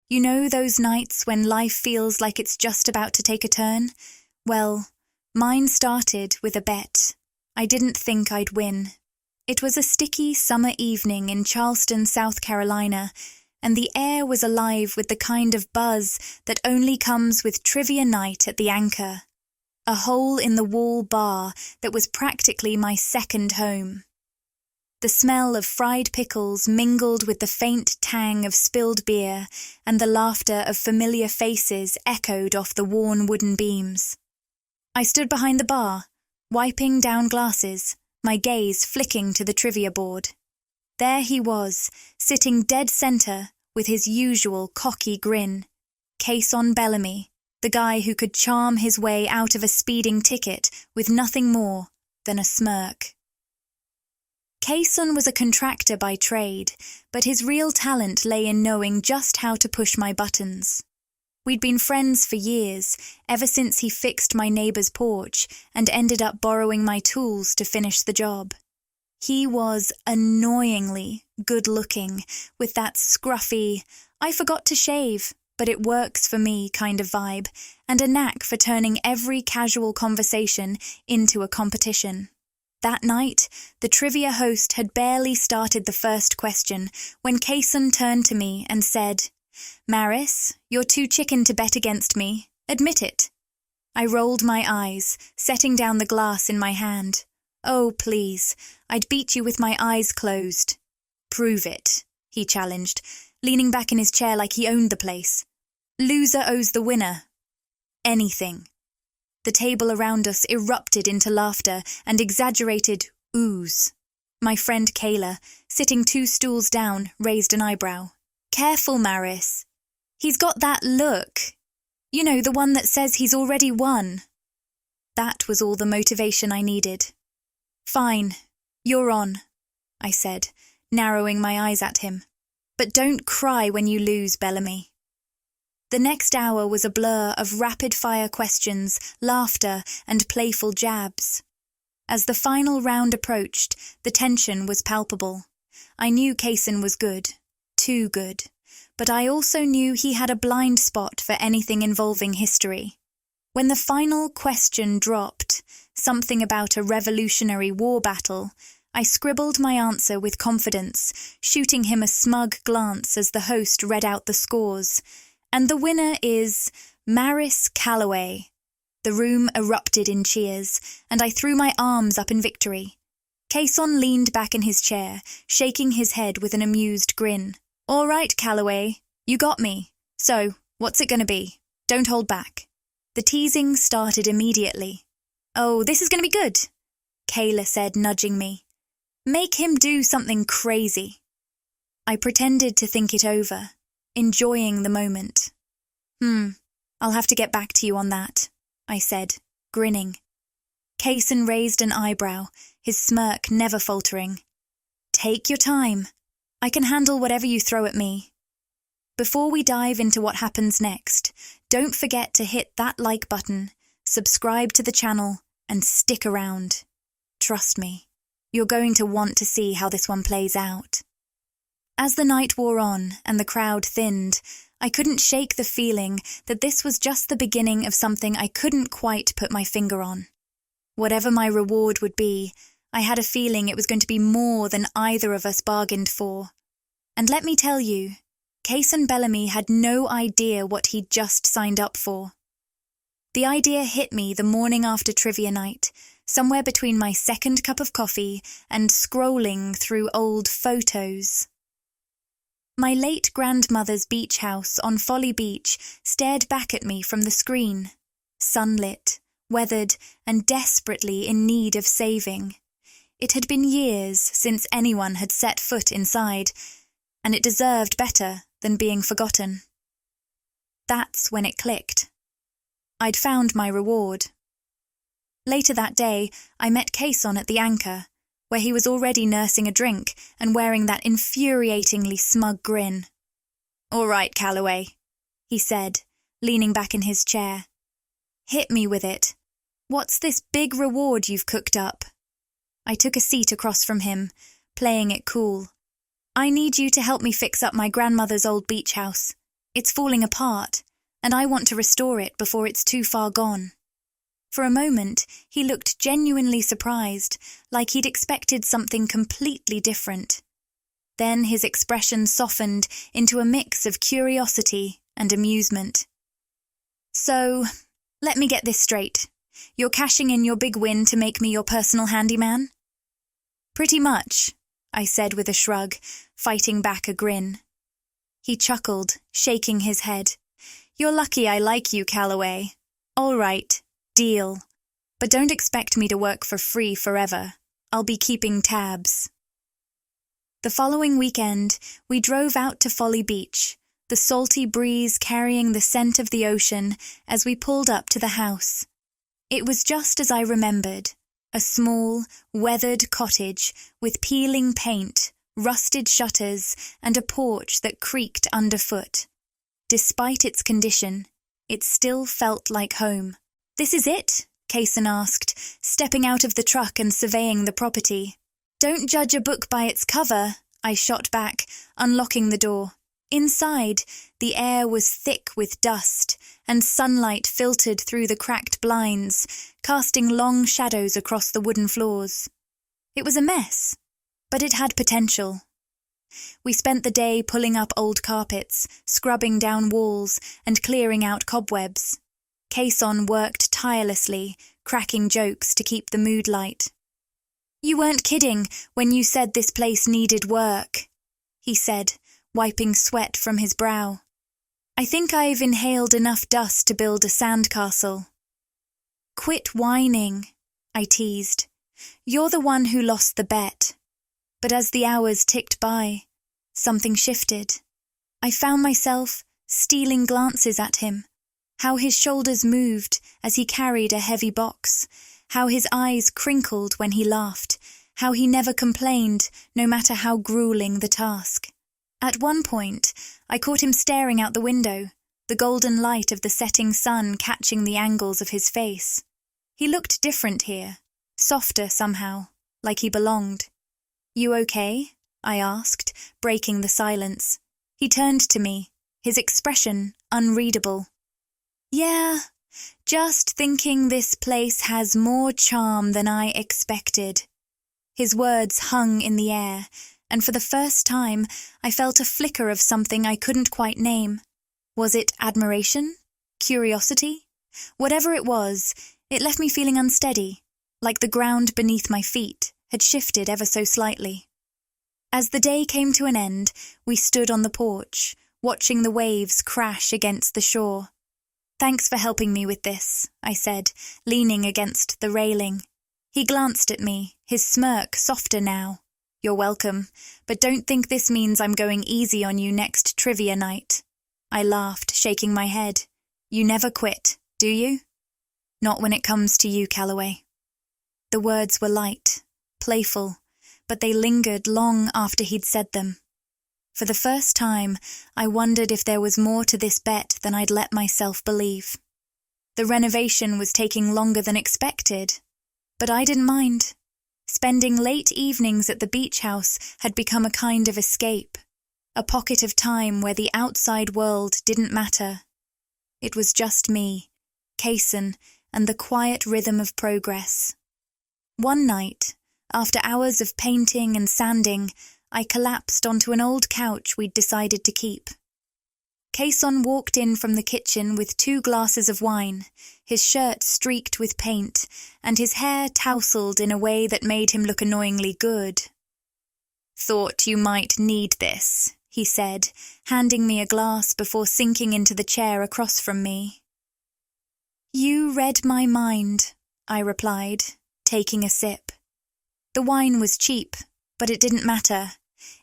You know those nights when life feels like it's just about to take a turn? Well, mine started with a bet. I didn't think I'd win. It was a sticky summer evening in Charleston, South Carolina, and the air was alive with the kind of buzz that only comes with trivia night at the Anchor. A hole-in-the-wall bar that was practically my second home. The smell of fried pickles mingled with the faint tang of spilled beer, and the laughter of familiar faces echoed off the worn wooden beams. I stood behind the bar, wiping down glasses, my gaze flicking to the trivia board. There he was, sitting dead center with his usual cocky grin. Cason Bellamy, the guy who could charm his way out of a speeding ticket with nothing more than a smirk. Cason was a contractor by trade, but his real talent lay in knowing just how to push my buttons. We'd been friends for years, ever since he fixed my neighbor's porch and ended up borrowing my tools to finish the job. He was annoyingly good-looking, with that scruffy, I forgot to shave, but it works for me kind of vibe, and a knack for turning every casual conversation into a competition. That night, the trivia host had barely started the first question when Cason turned to me and said, "Maris, you're too chicken to bet against me. Admit it." I rolled my eyes, setting down the glass in my hand. "Oh, please, I'd beat you with my eyes closed." "Prove it," he challenged, leaning back in his chair like he owned the place. "Loser owes the winner." "Anything." The table around us erupted into laughter and exaggerated oohs. My friend Kayla, sitting 2 stools down, raised an eyebrow. "Careful, Maris. He's got that look. You know, the one that says he's already won." That was all the motivation I needed. "Fine, you're on," I said, narrowing my eyes at him. "But don't cry when you lose, Bellamy." The next hour was a blur of rapid-fire questions, laughter, and playful jabs. As the final round approached, the tension was palpable. I knew Cason was good, too good, but I also knew he had a blind spot for anything involving history. When the final question dropped, something about a Revolutionary War battle, I scribbled my answer with confidence, shooting him a smug glance as the host read out the scores. "And the winner is Maris Calloway." The room erupted in cheers, and I threw my arms up in victory. Cason leaned back in his chair, shaking his head with an amused grin. "All right, Calloway, you got me. So, what's it gonna be? Don't hold back." The teasing started immediately. "Oh, this is gonna be good," Kayla said, nudging me. "Make him do something crazy." I pretended to think it over, enjoying the moment. I'll have to get back to you on that," I said, grinning. Cason raised an eyebrow, his smirk never faltering. "Take your time. I can handle whatever you throw at me." Before we dive into what happens next, don't forget to hit that like button, subscribe to the channel, and stick around. Trust me, you're going to want to see how this one plays out. As the night wore on and the crowd thinned, I couldn't shake the feeling that this was just the beginning of something I couldn't quite put my finger on. Whatever my reward would be, I had a feeling it was going to be more than either of us bargained for. And let me tell you, Cason Bellamy had no idea what he'd just signed up for. The idea hit me the morning after trivia night, somewhere between my second cup of coffee and scrolling through old photos. My late grandmother's beach house on Folly Beach stared back at me from the screen, sunlit, weathered, and desperately in need of saving. It had been years since anyone had set foot inside, and it deserved better than being forgotten. That's when it clicked. I'd found my reward. Later that day, I met Cason at the Anchor, where he was already nursing a drink and wearing that infuriatingly smug grin. "All right, Calloway," he said, leaning back in his chair. "Hit me with it. What's this big reward you've cooked up?" I took a seat across from him, playing it cool. "I need you to help me fix up my grandmother's old beach house. It's falling apart, and I want to restore it before it's too far gone." For a moment, he looked genuinely surprised, like he'd expected something completely different. Then his expression softened into a mix of curiosity and amusement. "So, let me get this straight. You're cashing in your big win to make me your personal handyman?" "Pretty much," I said with a shrug, fighting back a grin. He chuckled, shaking his head. "You're lucky I like you, Calloway. All right, deal. But don't expect me to work for free forever. I'll be keeping tabs." The following weekend, we drove out to Folly Beach, the salty breeze carrying the scent of the ocean as we pulled up to the house. It was just as I remembered, a small, weathered cottage with peeling paint, rusted shutters, and a porch that creaked underfoot. Despite its condition, it still felt like home. "This is it?" Kaysen asked, stepping out of the truck and surveying the property. "Don't judge a book by its cover," I shot back, unlocking the door. Inside, the air was thick with dust, and sunlight filtered through the cracked blinds, casting long shadows across the wooden floors. It was a mess, but it had potential. We spent the day pulling up old carpets, scrubbing down walls, and clearing out cobwebs. Kaysen worked tirelessly, cracking jokes to keep the mood light. "You weren't kidding when you said this place needed work," he said, wiping sweat from his brow. "I think I've inhaled enough dust to build a sandcastle." "Quit whining," I teased. "You're the one who lost the bet." But as the hours ticked by, something shifted. I found myself stealing glances at him, how his shoulders moved as he carried a heavy box, how his eyes crinkled when he laughed, how he never complained, no matter how grueling the task. At one point, I caught him staring out the window, the golden light of the setting sun catching the angles of his face. He looked different here, softer somehow, like he belonged. "You okay?" I asked, breaking the silence. He turned to me, his expression unreadable. "Yeah, just thinking this place has more charm than I expected." His words hung in the air, and for the first time I felt a flicker of something I couldn't quite name. Was it admiration? Curiosity? Whatever it was, it left me feeling unsteady, like the ground beneath my feet had shifted ever so slightly. As the day came to an end, we stood on the porch, watching the waves crash against the shore. "Thanks for helping me with this," I said, leaning against the railing. He glanced at me, his smirk softer now. "You're welcome, but don't think this means I'm going easy on you next trivia night." I laughed, shaking my head. "You never quit, do you?" "Not when it comes to you, Calloway." The words were light, playful, but they lingered long after he'd said them. For the first time, I wondered if there was more to this bet than I'd let myself believe. The renovation was taking longer than expected, but I didn't mind. Spending late evenings at the beach house had become a kind of escape, a pocket of time where the outside world didn't matter. It was just me, Kaysen, and the quiet rhythm of progress. One night, after hours of painting and sanding, I collapsed onto an old couch we'd decided to keep. Kaysen walked in from the kitchen with 2 glasses of wine, his shirt streaked with paint, and his hair tousled in a way that made him look annoyingly good. "Thought you might need this," he said, handing me a glass before sinking into the chair across from me. "You read my mind," I replied, taking a sip. The wine was cheap, but it didn't matter.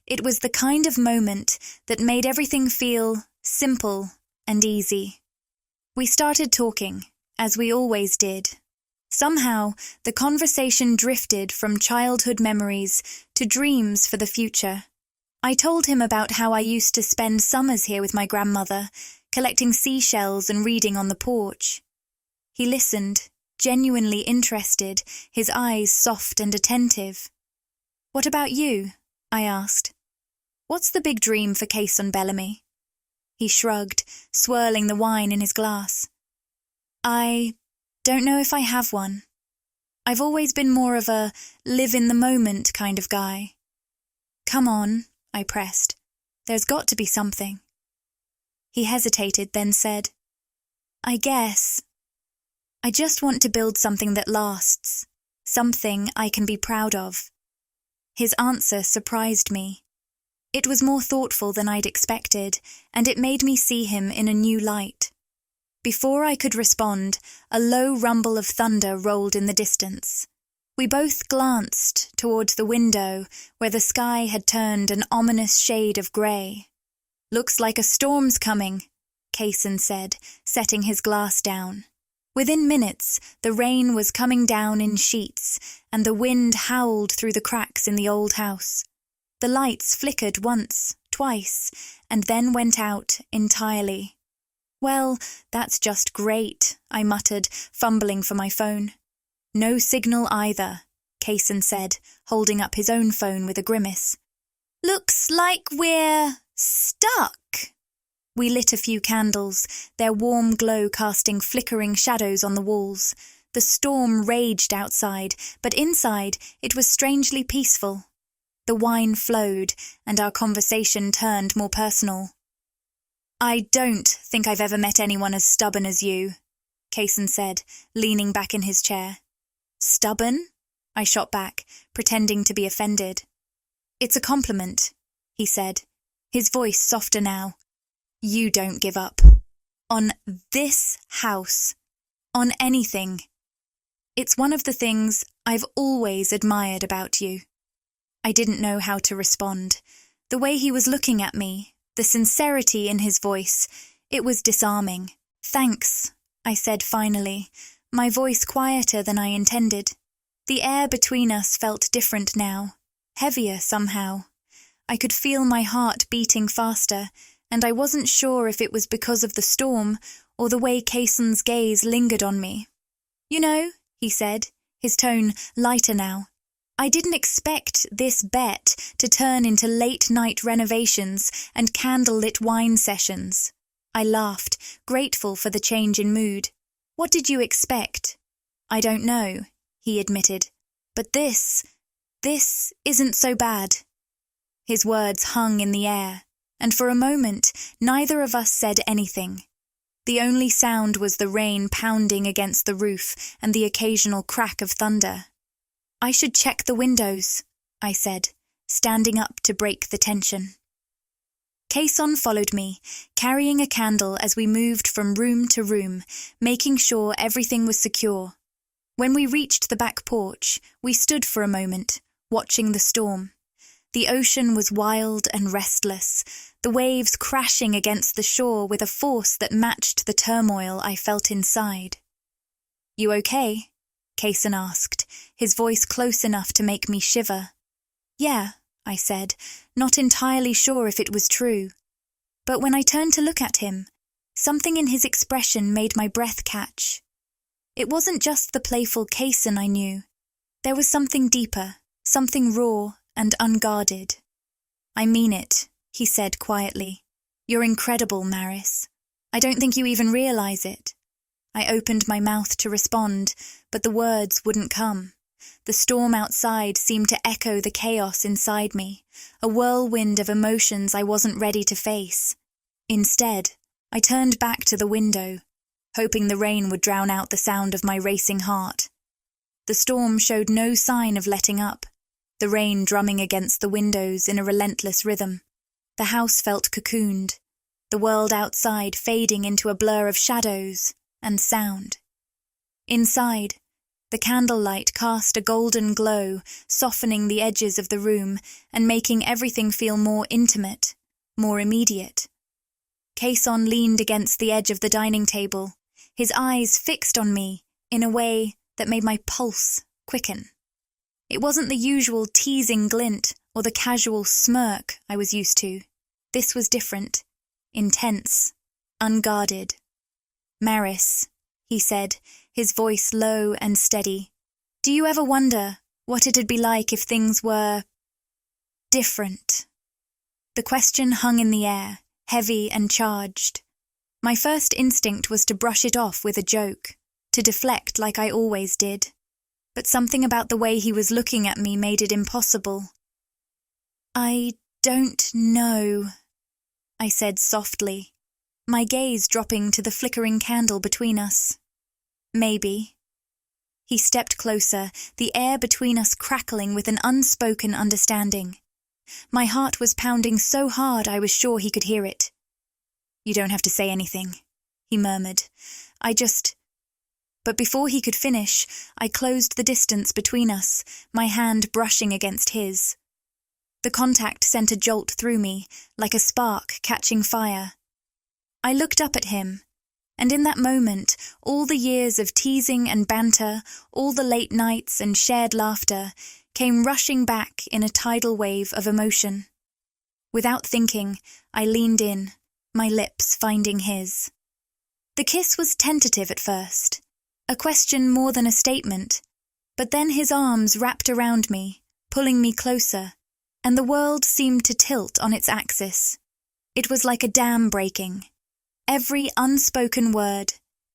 It was the kind of moment that made everything feel simple and easy. We started talking, as we always did. Somehow, the conversation drifted from childhood memories to dreams for the future. I told him about how I used to spend summers here with my grandmother, collecting seashells and reading on the porch. He listened, genuinely interested, his eyes soft and attentive. "What about you?" I asked. "What's the big dream for Kaysen Bellamy?" He shrugged, swirling the wine in his glass. I don't know if I have one. I've always been more of a live-in-the-moment kind of guy. Come on, I pressed. There's got to be something. He hesitated, then said, I guess. I just want to build something that lasts, something I can be proud of. His answer surprised me. It was more thoughtful than I'd expected, and it made me see him in a new light. Before I could respond, a low rumble of thunder rolled in the distance. We both glanced towards the window where the sky had turned an ominous shade of grey. Looks like a storm's coming, Kaysen said, setting his glass down. Within minutes, the rain was coming down in sheets, and the wind howled through the cracks in the old house. The lights flickered once, twice, and then went out entirely. Well, that's just great, I muttered, fumbling for my phone. No signal either, Kaysen said, holding up his own phone with a grimace. Looks like we're stuck. We lit a few candles, their warm glow casting flickering shadows on the walls. The storm raged outside, but inside it was strangely peaceful. The wine flowed, and our conversation turned more personal. I don't think I've ever met anyone as stubborn as you, Kaysen said, leaning back in his chair. Stubborn? I shot back, pretending to be offended. It's a compliment, he said, his voice softer now. You don't give up. On this house. On anything. It's one of the things I've always admired about you. I didn't know how to respond. The way he was looking at me, the sincerity in his voice, it was disarming. Thanks, I said finally, my voice quieter than I intended. The air between us felt different now, heavier somehow. I could feel my heart beating faster, and I wasn't sure if it was because of the storm or the way Kaysen's gaze lingered on me. You know, he said, his tone lighter now, I didn't expect this bet to turn into late-night renovations and candle-lit wine sessions. I laughed, grateful for the change in mood. What did you expect? I don't know, he admitted. But this isn't so bad. His words hung in the air, and for a moment neither of us said anything. The only sound was the rain pounding against the roof and the occasional crack of thunder. I should check the windows, I said, standing up to break the tension. Kaysen followed me, carrying a candle as we moved from room to room, making sure everything was secure. When we reached the back porch, we stood for a moment, watching the storm. The ocean was wild and restless, the waves crashing against the shore with a force that matched the turmoil I felt inside. You okay? Kaysen asked, his voice close enough to make me shiver. Yeah, I said, not entirely sure if it was true. But when I turned to look at him, something in his expression made my breath catch. It wasn't just the playful Kaysen I knew. There was something deeper, something raw and unguarded. I mean it, he said quietly. You're incredible, Maris. I don't think you even realize it. I opened my mouth to respond, but the words wouldn't come. The storm outside seemed to echo the chaos inside me, a whirlwind of emotions I wasn't ready to face. Instead, I turned back to the window, hoping the rain would drown out the sound of my racing heart. The storm showed no sign of letting up, the rain drumming against the windows in a relentless rhythm. The house felt cocooned, the world outside fading into a blur of shadows and sound. Inside, the candlelight cast a golden glow, softening the edges of the room and making everything feel more intimate, more immediate. Kaysen leaned against the edge of the dining table, his eyes fixed on me in a way that made my pulse quicken. It wasn't the usual teasing glint or the casual smirk I was used to. This was different, intense, unguarded. Maris, he said, his voice low and steady. Do you ever wonder what it'd be like if things were different? The question hung in the air, heavy and charged. My first instinct was to brush it off with a joke, to deflect like I always did. But something about the way he was looking at me made it impossible. "I don't know," I said softly, my gaze dropping to the flickering candle between us. "Maybe." He stepped closer, the air between us crackling with an unspoken understanding. My heart was pounding so hard I was sure he could hear it. "You don't have to say anything," he murmured. But before he could finish, I closed the distance between us, my hand brushing against his. The contact sent a jolt through me, like a spark catching fire. I looked up at him, and in that moment, all the years of teasing and banter, all the late nights and shared laughter, came rushing back in a tidal wave of emotion. Without thinking, I leaned in, my lips finding his. The kiss was tentative at first, a question more than a statement, but then his arms wrapped around me, pulling me closer, and the world seemed to tilt on its axis. It was like a dam breaking. Every unspoken word,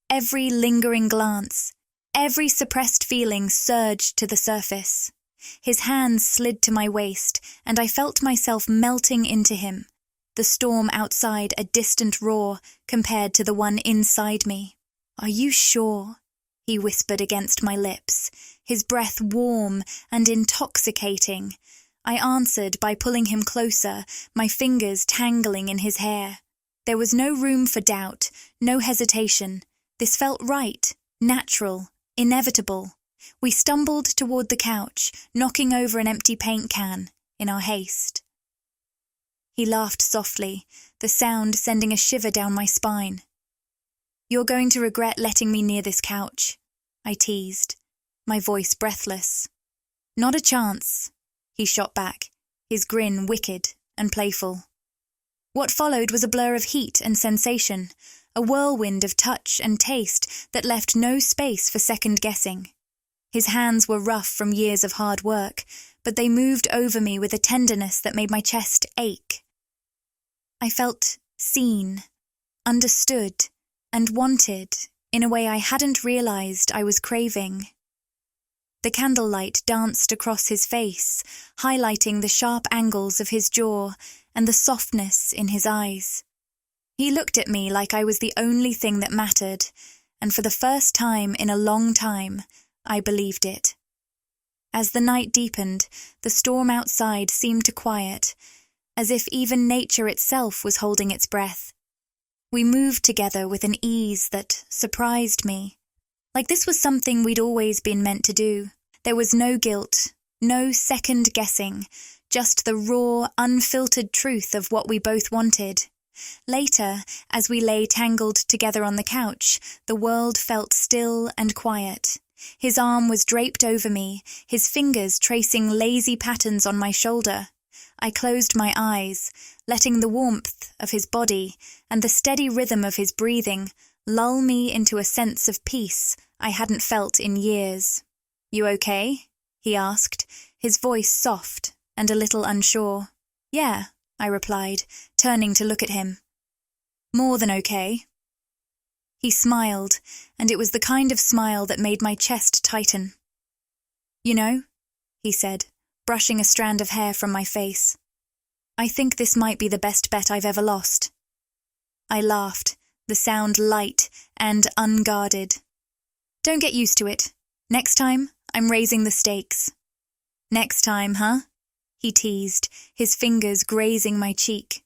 every lingering glance, every suppressed feeling surged to the surface. His hands slid to my waist, and I felt myself melting into him, the storm outside a distant roar compared to the one inside me. "Are you sure?" he whispered against my lips, his breath warm and intoxicating. I answered by pulling him closer, my fingers tangling in his hair. There was no room for doubt, no hesitation. This felt right, natural, inevitable. We stumbled toward the couch, knocking over an empty paint can in our haste. He laughed softly, the sound sending a shiver down my spine. "You're going to regret letting me near this couch," I teased, my voice breathless. "Not a chance," he shot back, his grin wicked and playful. What followed was a blur of heat and sensation, a whirlwind of touch and taste that left no space for second-guessing. His hands were rough from years of hard work, but they moved over me with a tenderness that made my chest ache. I felt seen, understood, and wanted in a way I hadn't realized I was craving. The candlelight danced across his face, highlighting the sharp angles of his jaw and the softness in his eyes. He looked at me like I was the only thing that mattered, and for the first time in a long time, I believed it. As the night deepened, the storm outside seemed to quiet, as if even nature itself was holding its breath. We moved together with an ease that surprised me, like this was something we'd always been meant to do. There was no guilt, no second-guessing, just the raw, unfiltered truth of what we both wanted. Later, as we lay tangled together on the couch, the world felt still and quiet. His arm was draped over me, his fingers tracing lazy patterns on my shoulder. I closed my eyes, letting the warmth of his body and the steady rhythm of his breathing lull me into a sense of peace I hadn't felt in years. "You okay?" he asked, his voice soft and a little unsure. "Yeah," I replied, turning to look at him. "More than okay." He smiled, and it was the kind of smile that made my chest tighten. "You know," he said, brushing a strand of hair from my face, "I think this might be the best bet I've ever lost." I laughed, the sound light and unguarded. "Don't get used to it. Next time, I'm raising the stakes." "Next time, huh?" he teased, his fingers grazing my cheek.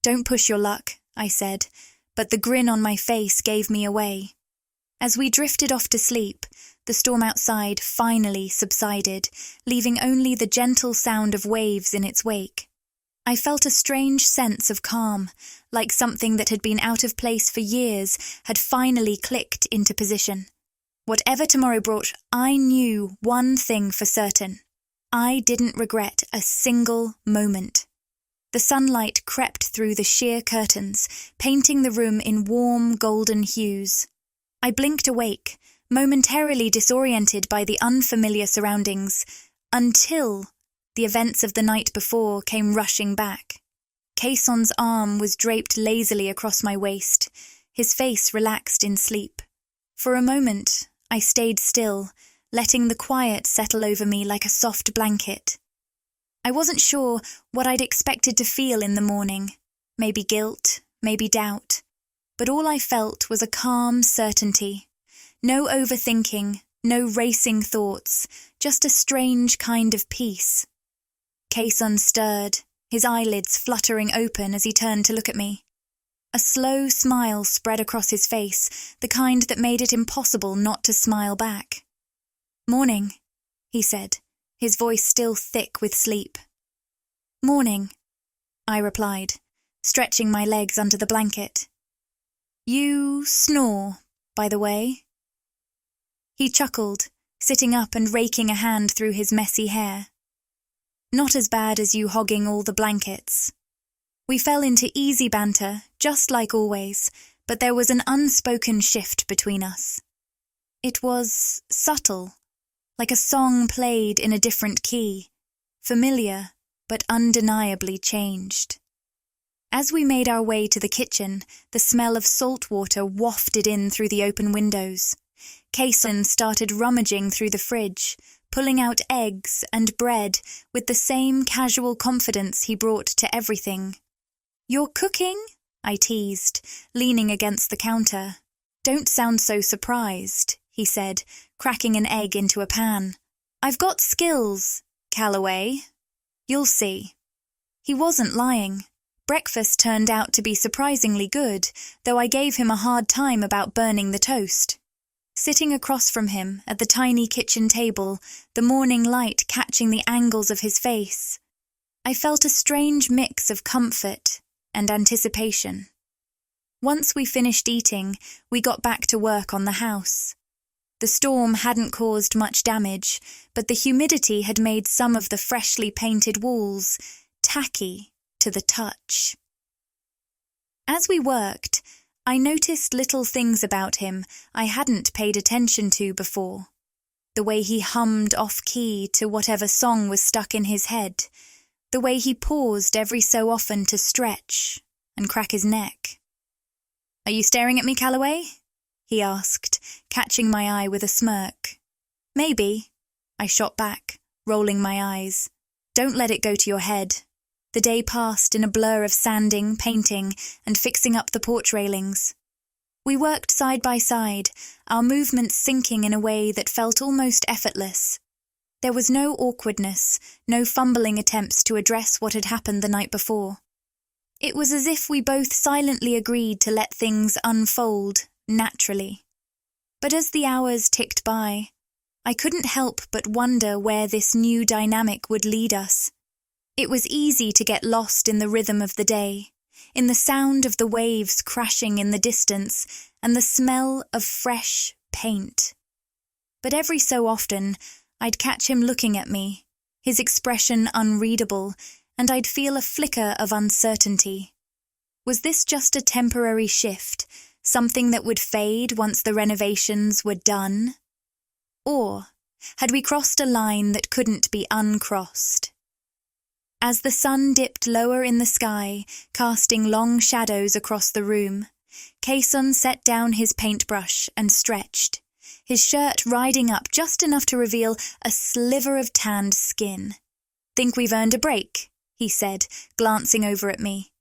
"Don't push your luck," I said, but the grin on my face gave me away. As we drifted off to sleep, the storm outside finally subsided, leaving only the gentle sound of waves in its wake. I felt a strange sense of calm, like something that had been out of place for years had finally clicked into position. Whatever tomorrow brought, I knew one thing for certain. I didn't regret a single moment. The sunlight crept through the sheer curtains, painting the room in warm, golden hues. I blinked awake, momentarily disoriented by the unfamiliar surroundings, until the events of the night before came rushing back. Caisson's arm was draped lazily across my waist, his face relaxed in sleep. For a moment, I stayed still, letting the quiet settle over me like a soft blanket. I wasn't sure what I'd expected to feel in the morning, maybe guilt, maybe doubt, but all I felt was a calm certainty. No overthinking, no racing thoughts, just a strange kind of peace. Caisson stirred, his eyelids fluttering open as he turned to look at me. A slow smile spread across his face, the kind that made it impossible not to smile back. "Morning," he said, his voice still thick with sleep. "Morning," I replied, stretching my legs under the blanket. "You snore, by the way?" He chuckled, sitting up and raking a hand through his messy hair. "Not as bad as you hogging all the blankets." We fell into easy banter, just like always, but there was an unspoken shift between us. It was subtle, like a song played in a different key, familiar but undeniably changed. As we made our way to the kitchen, the smell of salt water wafted in through the open windows. Caisson started rummaging through the fridge, pulling out eggs and bread with the same casual confidence he brought to everything. "You're cooking?" I teased, leaning against the counter. "Don't sound so surprised," he said, cracking an egg into a pan. "I've got skills, Calloway. You'll see." He wasn't lying. Breakfast turned out to be surprisingly good, though I gave him a hard time about burning the toast. Sitting across from him at the tiny kitchen table, the morning light catching the angles of his face, I felt a strange mix of comfort and anticipation. Once we finished eating, we got back to work on the house. The storm hadn't caused much damage, but the humidity had made some of the freshly painted walls tacky to the touch. As we worked, I noticed little things about him I hadn't paid attention to before. The way he hummed off-key to whatever song was stuck in his head, the way he paused every so often to stretch and crack his neck. "Are you staring at me, Calloway?" he asked, catching my eye with a smirk. "Maybe," I shot back, rolling my eyes. "Don't let it go to your head." The day passed in a blur of sanding, painting, and fixing up the porch railings. We worked side by side, our movements syncing in a way that felt almost effortless. There was no awkwardness, no fumbling attempts to address what had happened the night before. It was as if we both silently agreed to let things unfold naturally. But as the hours ticked by, I couldn't help but wonder where this new dynamic would lead us. It was easy to get lost in the rhythm of the day, in the sound of the waves crashing in the distance and the smell of fresh paint. But every so often, I'd catch him looking at me, his expression unreadable, and I'd feel a flicker of uncertainty. Was this just a temporary shift, something that would fade once the renovations were done? Or had we crossed a line that couldn't be uncrossed? As the sun dipped lower in the sky, casting long shadows across the room, Caisson set down his paintbrush and stretched, his shirt riding up just enough to reveal a sliver of tanned skin. "Think we've earned a break?" he said, glancing over at me.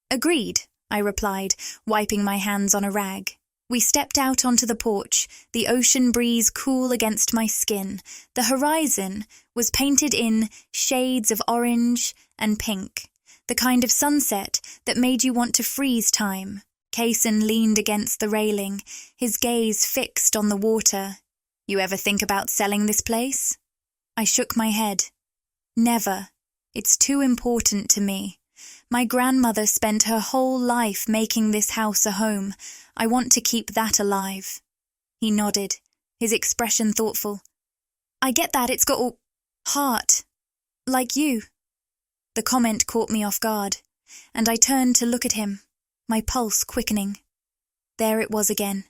"Agreed," I replied, wiping my hands on a rag. We stepped out onto the porch, the ocean breeze cool against my skin. The horizon was painted in shades of orange and pink, the kind of sunset that made you want to freeze time. Caisson leaned against the railing, his gaze fixed on the water. "You ever think about selling this place?" I shook my head. "Never. It's too important to me. My grandmother spent her whole life making this house a home. I want to keep that alive." He nodded, his expression thoughtful. "I get that it's got heart. Like you." The comment caught me off guard, and I turned to look at him, my pulse quickening. There it was again,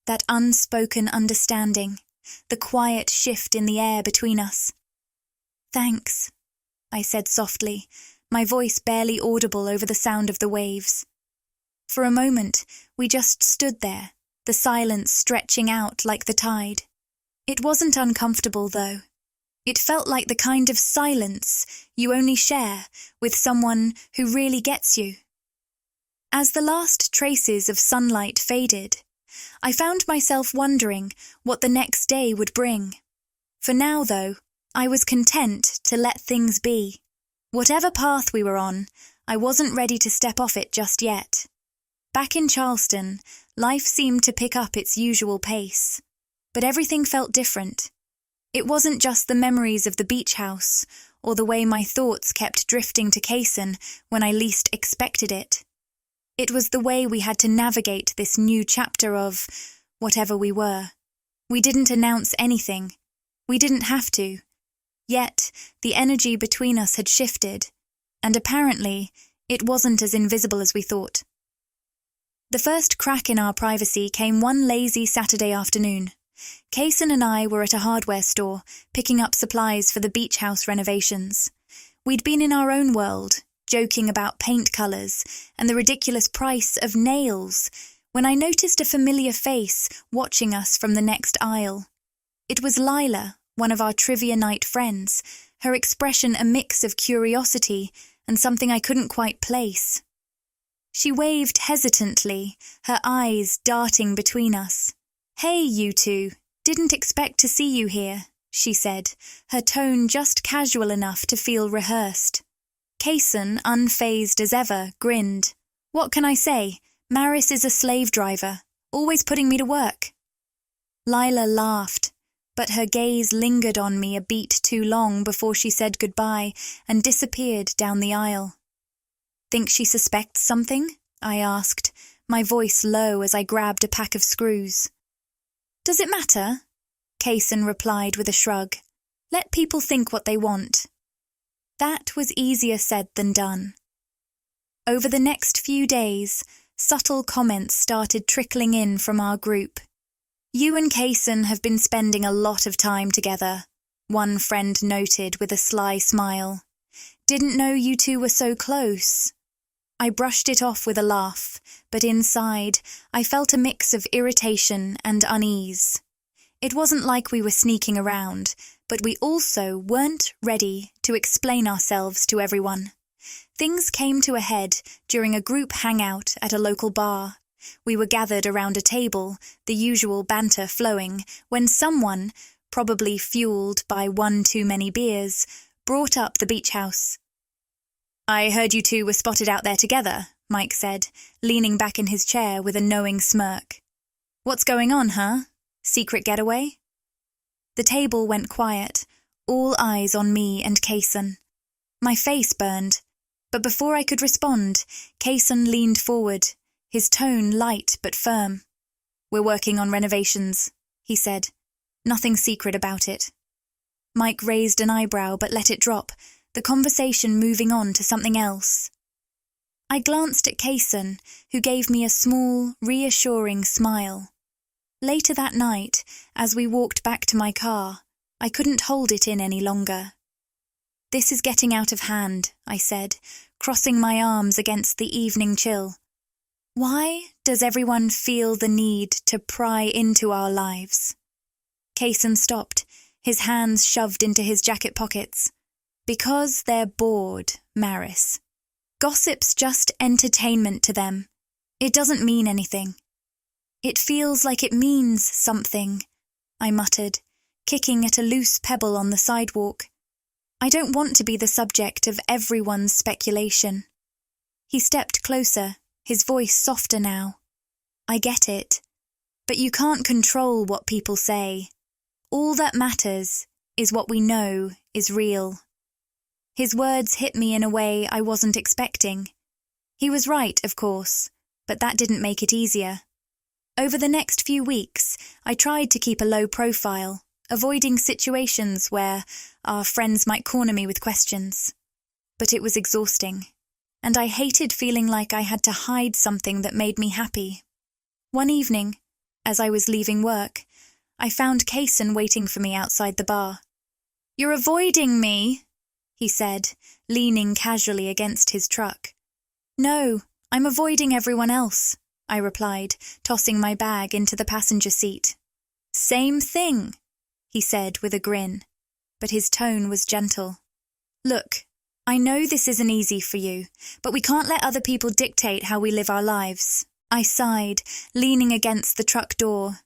that unspoken understanding, the quiet shift in the air between us. "Thanks," I said softly, my voice barely audible over the sound of the waves. For a moment, we just stood there, the silence stretching out like the tide. It wasn't uncomfortable, though. It felt like the kind of silence you only share with someone who really gets you. As the last traces of sunlight faded, I found myself wondering what the next day would bring. For now, though, I was content to let things be. Whatever path we were on, I wasn't ready to step off it just yet. Back in Charleston, life seemed to pick up its usual pace. But everything felt different. It wasn't just the memories of the beach house, or the way my thoughts kept drifting to Kaysen when I least expected it. It was the way we had to navigate this new chapter of whatever we were. We didn't announce anything. We didn't have to. Yet, the energy between us had shifted, and apparently, it wasn't as invisible as we thought. The first crack in our privacy came one lazy Saturday afternoon. Kaysen and I were at a hardware store, picking up supplies for the beach house renovations. We'd been in our own world, joking about paint colours and the ridiculous price of nails, when I noticed a familiar face watching us from the next aisle. It was Lila, one of our trivia night friends, her expression a mix of curiosity and something I couldn't quite place. She waved hesitantly, her eyes darting between us. "Hey, you two, didn't expect to see you here," she said, her tone just casual enough to feel rehearsed. Kaysen, unfazed as ever, grinned. "What can I say? Maris is a slave driver, always putting me to work." Lila laughed, but her gaze lingered on me a beat too long before she said goodbye and disappeared down the aisle. "Think she suspects something?" I asked, my voice low as I grabbed a pack of screws. "Does it matter?" Kaysen replied with a shrug. "Let people think what they want." That was easier said than done. Over the next few days, subtle comments started trickling in from our group. "You and Kaysen have been spending a lot of time together," one friend noted with a sly smile. "Didn't know you two were so close." I brushed it off with a laugh, but inside, I felt a mix of irritation and unease. It wasn't like we were sneaking around, but we also weren't ready to explain ourselves to everyone. Things came to a head during a group hangout at a local bar. We were gathered around a table, the usual banter flowing, when someone, probably fueled by one too many beers, brought up the beach house. "I heard you two were spotted out there together," Mike said, leaning back in his chair with a knowing smirk. "What's going on, huh? Secret getaway?" The table went quiet, all eyes on me and Kaysen. My face burned, but before I could respond, Kaysen leaned forward, his tone light but firm. "We're working on renovations," he said. "Nothing secret about it." Mike raised an eyebrow but let it drop, the conversation moving on to something else. I glanced at Kaysen, who gave me a small, reassuring smile. Later that night, as we walked back to my car, I couldn't hold it in any longer. "This is getting out of hand," I said, crossing my arms against the evening chill. "Why does everyone feel the need to pry into our lives?" Kaysen stopped, his hands shoved into his jacket pockets. "Because they're bored, Maris. Gossip's just entertainment to them. It doesn't mean anything." "It feels like it means something," I muttered, kicking at a loose pebble on the sidewalk. "I don't want to be the subject of everyone's speculation." He stepped closer, his voice softer now. "I get it. But you can't control what people say. All that matters is what we know is real." His words hit me in a way I wasn't expecting. He was right, of course, but that didn't make it easier. Over the next few weeks, I tried to keep a low profile, avoiding situations where our friends might corner me with questions. But it was exhausting, and I hated feeling like I had to hide something that made me happy. One evening, as I was leaving work, I found Kaysen waiting for me outside the bar. "You're avoiding me," he said, leaning casually against his truck. No, I'm avoiding everyone else, I replied, tossing my bag into the passenger seat. Same thing, he said with a grin, but his tone was gentle. Look, I know this isn't easy for you, but we can't let other people dictate how we live our lives. I sighed, leaning against the truck door.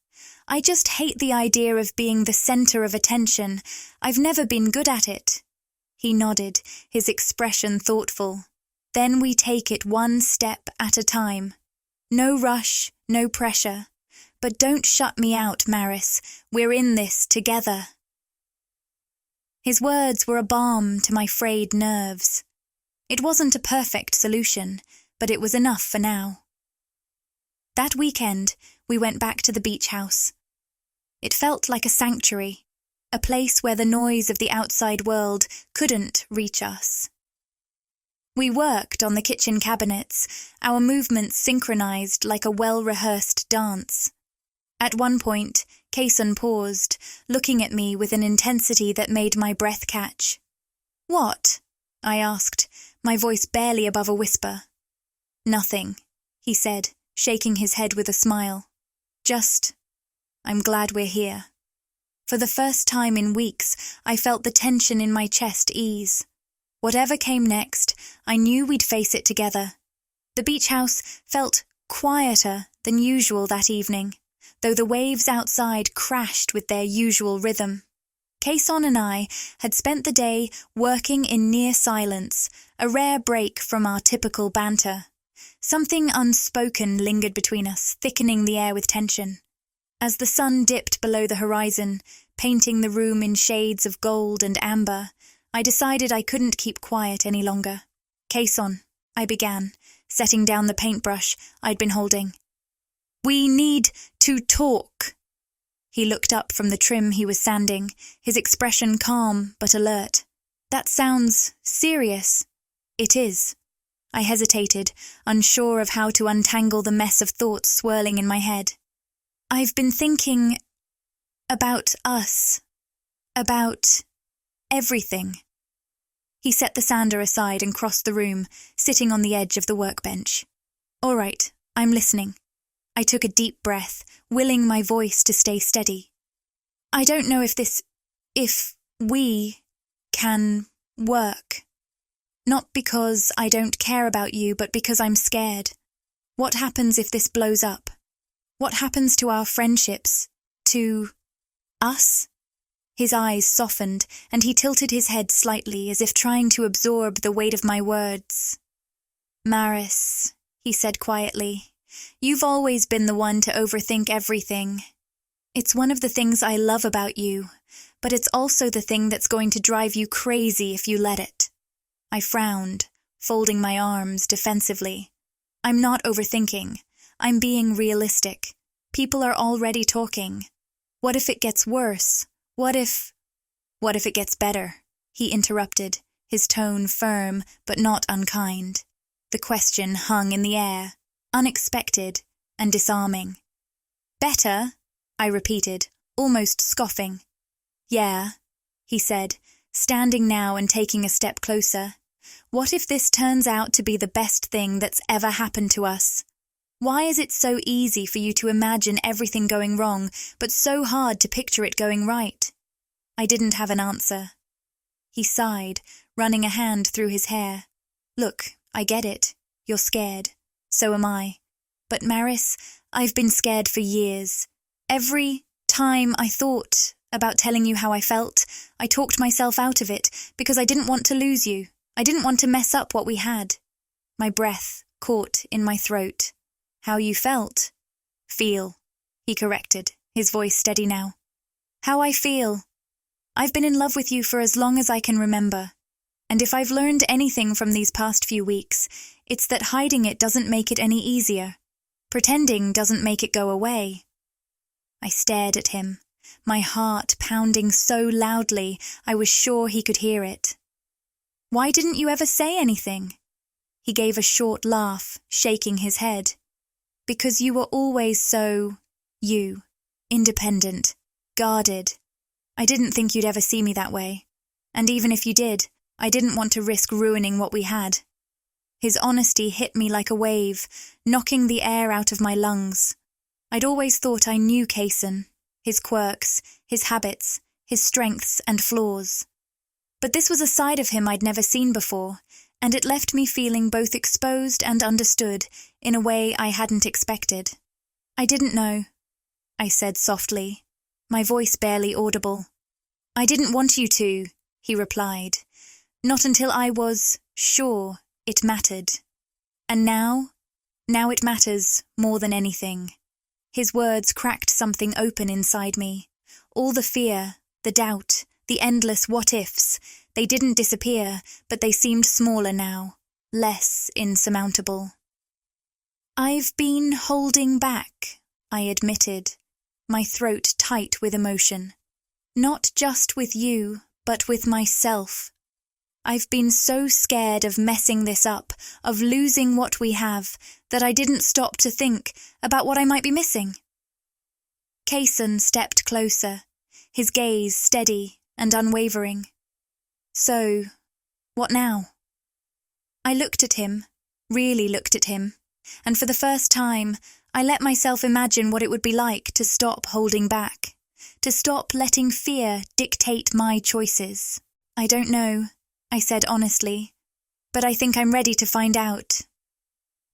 I just hate the idea of being the center of attention. I've never been good at it. He nodded, his expression thoughtful. Then we take it one step at a time. No rush, no pressure. But don't shut me out, Maris. We're in this together. His words were a balm to my frayed nerves. It wasn't a perfect solution, but it was enough for now. That weekend, we went back to the beach house. It felt like a sanctuary, a place where the noise of the outside world couldn't reach us. We worked on the kitchen cabinets, our movements synchronized like a well-rehearsed dance. At one point, Kayson paused, looking at me with an intensity that made my breath catch. What? I asked, my voice barely above a whisper. Nothing, he said, shaking his head with a smile. Just, I'm glad we're here. For the first time in weeks, I felt the tension in my chest ease. Whatever came next, I knew we'd face it together. The beach house felt quieter than usual that evening, though the waves outside crashed with their usual rhythm. Kayson and I had spent the day working in near silence, a rare break from our typical banter. Something unspoken lingered between us, thickening the air with tension. As the sun dipped below the horizon, painting the room in shades of gold and amber, I decided I couldn't keep quiet any longer. Kayson, I began, setting down the paintbrush I'd been holding. We need to talk. He looked up from the trim he was sanding, his expression calm but alert. That sounds serious. It is. I hesitated, unsure of how to untangle the mess of thoughts swirling in my head. I've been thinking about us, about everything. He set the sander aside and crossed the room, sitting on the edge of the workbench. All right, I'm listening. I took a deep breath, willing my voice to stay steady. I don't know if we can work. Not because I don't care about you, but because I'm scared. What happens if this blows up? What happens to our friendships? To us? His eyes softened, and he tilted his head slightly, as if trying to absorb the weight of my words. Maris, he said quietly, you've always been the one to overthink everything. It's one of the things I love about you, but it's also the thing that's going to drive you crazy if you let it. I frowned, folding my arms defensively. I'm not overthinking. I'm being realistic. People are already talking. What if it gets worse? What if it gets better? He interrupted, his tone firm but not unkind. The question hung in the air, unexpected and disarming. Better? I repeated, almost scoffing. Yeah, he said, standing now and taking a step closer. What if this turns out to be the best thing that's ever happened to us? Why is it so easy for you to imagine everything going wrong, but so hard to picture it going right? I didn't have an answer. He sighed, running a hand through his hair. Look, I get it. You're scared. So am I. But Maris, I've been scared for years. Every time I thought about telling you how I felt, I talked myself out of it because I didn't want to lose you. I didn't want to mess up what we had. My breath caught in my throat. How you felt? Feel, he corrected, his voice steady now. How I feel. I've been in love with you for as long as I can remember. And if I've learned anything from these past few weeks, it's that hiding it doesn't make it any easier. Pretending doesn't make it go away. I stared at him, my heart pounding so loudly I was sure he could hear it. Why didn't you ever say anything? He gave a short laugh, shaking his head. Because you were always so, independent, guarded. I didn't think you'd ever see me that way. And even if you did, I didn't want to risk ruining what we had. His honesty hit me like a wave, knocking the air out of my lungs. I'd always thought I knew Kaysen, his quirks, his habits, his strengths and flaws. But this was a side of him I'd never seen before, and it left me feeling both exposed and understood in a way I hadn't expected. I didn't know, I said softly, my voice barely audible. I didn't want you to, he replied. Not until I was sure it mattered. And now it matters more than anything. His words cracked something open inside me. All the fear, the doubt, the endless what-ifs, they didn't disappear, but they seemed smaller now, less insurmountable. I've been holding back, I admitted, my throat tight with emotion. Not just with you, but with myself. I've been so scared of messing this up, of losing what we have, that I didn't stop to think about what I might be missing. Kaysen stepped closer, his gaze steady and unwavering. So, what now? I looked at him, really looked at him, and for the first time, I let myself imagine what it would be like to stop holding back, to stop letting fear dictate my choices. I don't know, I said honestly, but I think I'm ready to find out.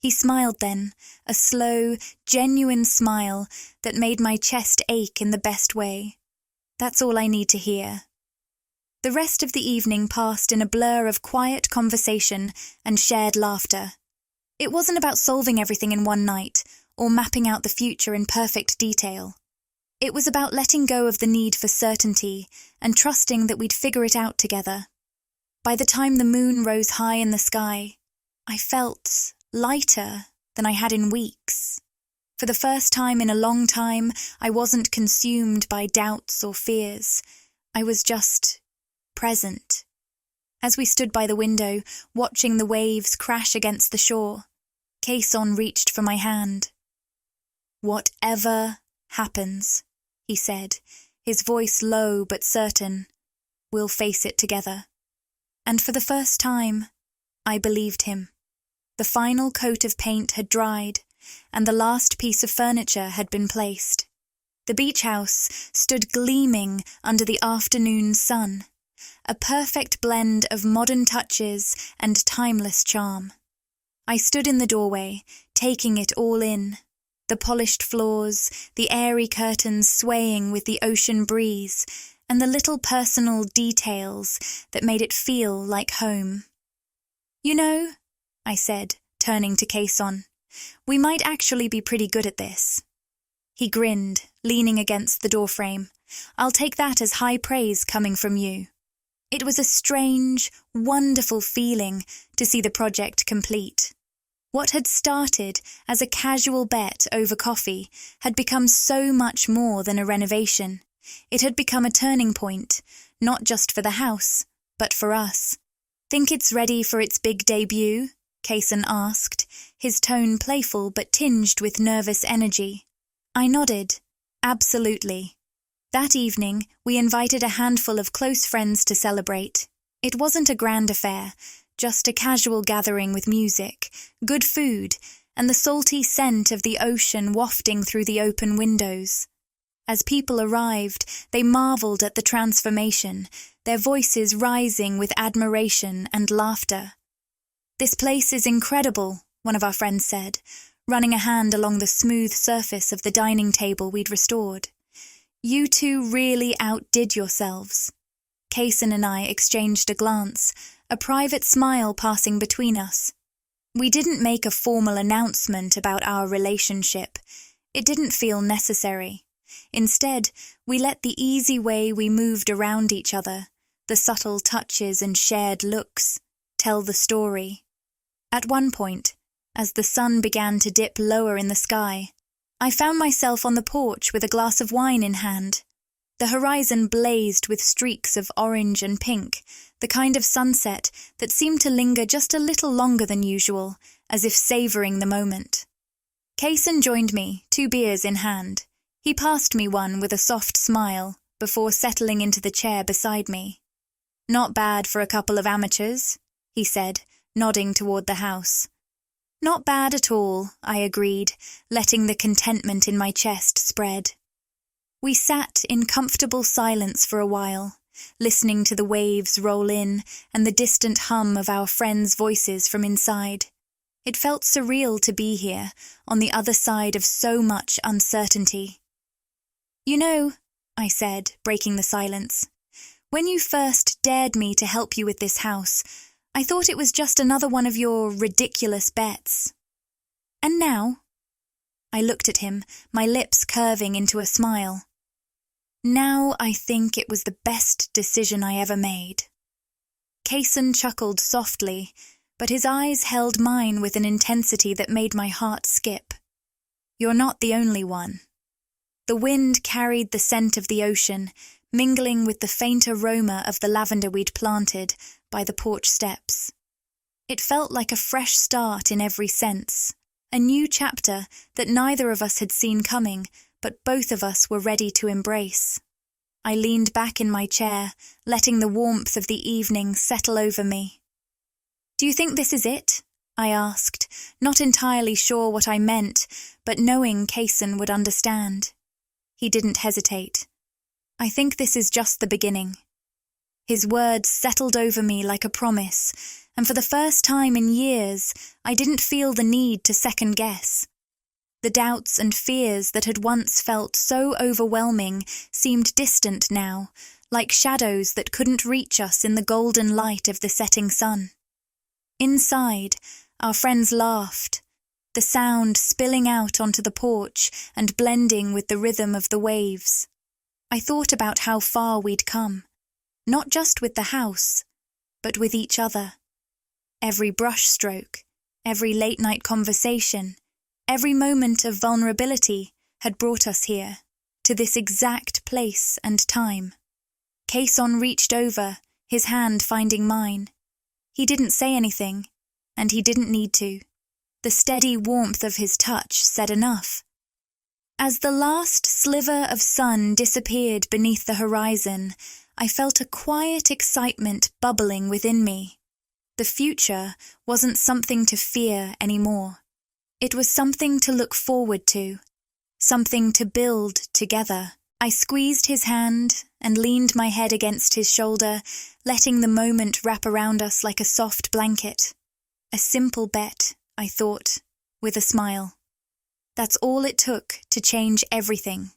He smiled then, a slow, genuine smile that made my chest ache in the best way. That's all I need to hear. The rest of the evening passed in a blur of quiet conversation and shared laughter. It wasn't about solving everything in one night or mapping out the future in perfect detail. It was about letting go of the need for certainty and trusting that we'd figure it out together. By the time the moon rose high in the sky, I felt lighter than I had in weeks. For the first time in a long time, I wasn't consumed by doubts or fears. I was just present. As we stood by the window, watching the waves crash against the shore, Kaysen reached for my hand. "Whatever happens," he said, his voice low but certain, "we'll face it together." And for the first time, I believed him. The final coat of paint had dried, and the last piece of furniture had been placed. The beach house stood gleaming under the afternoon sun, a perfect blend of modern touches and timeless charm. I stood in the doorway, taking it all in. The polished floors, the airy curtains swaying with the ocean breeze, and the little personal details that made it feel like home. "You know," I said, turning to Kaysen, "we might actually be pretty good at this." He grinned, leaning against the doorframe. "I'll take that as high praise coming from you." It was a strange, wonderful feeling to see the project complete. What had started as a casual bet over coffee had become so much more than a renovation. It had become a turning point, not just for the house, but for us. "Think it's ready for its big debut?" Kaysen asked, his tone playful but tinged with nervous energy. I nodded. Absolutely. That evening, we invited a handful of close friends to celebrate. It wasn't a grand affair, just a casual gathering with music, good food, and the salty scent of the ocean wafting through the open windows. As people arrived, they marveled at the transformation, their voices rising with admiration and laughter. "This place is incredible," one of our friends said, running a hand along the smooth surface of the dining table we'd restored. "You two really outdid yourselves." Kaysen and I exchanged a glance, a private smile passing between us. We didn't make a formal announcement about our relationship. It didn't feel necessary. Instead, we let the easy way we moved around each other, the subtle touches and shared looks, tell the story. At one point, as the sun began to dip lower in the sky, I found myself on the porch with a glass of wine in hand. The horizon blazed with streaks of orange and pink, the kind of sunset that seemed to linger just a little longer than usual, as if savouring the moment. Kaysen joined me, 2 beers in hand. He passed me one with a soft smile, before settling into the chair beside me. Not bad for a couple of amateurs, he said, nodding toward the house. Not bad at all, I agreed, letting the contentment in my chest spread. We sat in comfortable silence for a while, listening to the waves roll in and the distant hum of our friends' voices from inside. It felt surreal to be here, on the other side of so much uncertainty. You know, I said, breaking the silence, when you first dared me to help you with this house, I thought it was just another one of your ridiculous bets. And now? I looked at him, my lips curving into a smile. Now I think it was the best decision I ever made. Kaysen chuckled softly, but his eyes held mine with an intensity that made my heart skip. You're not the only one. The wind carried the scent of the ocean, mingling with the faint aroma of the lavender we'd planted by the porch steps. It felt like a fresh start in every sense, a new chapter that neither of us had seen coming, but both of us were ready to embrace. I leaned back in my chair, letting the warmth of the evening settle over me. Do you think this is it? I asked, not entirely sure what I meant, but knowing Kaysen would understand. He didn't hesitate. I think this is just the beginning. His words settled over me like a promise, and for the first time in years, I didn't feel the need to second guess. The doubts and fears that had once felt so overwhelming seemed distant now, like shadows that couldn't reach us in the golden light of the setting sun. Inside, our friends laughed, the sound spilling out onto the porch and blending with the rhythm of the waves. I thought about how far we'd come, not just with the house, but with each other. Every brushstroke, every late-night conversation, every moment of vulnerability had brought us here, to this exact place and time. Kaysen reached over, his hand finding mine. He didn't say anything, and he didn't need to. The steady warmth of his touch said enough. As the last sliver of sun disappeared beneath the horizon, I felt a quiet excitement bubbling within me. The future wasn't something to fear anymore. It was something to look forward to, something to build together. I squeezed his hand and leaned my head against his shoulder, letting the moment wrap around us like a soft blanket. A simple bet, I thought, with a smile. That's all it took to change everything.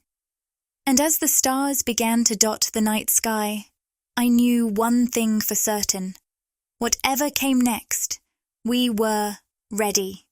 And as the stars began to dot the night sky, I knew one thing for certain. Whatever came next, we were ready.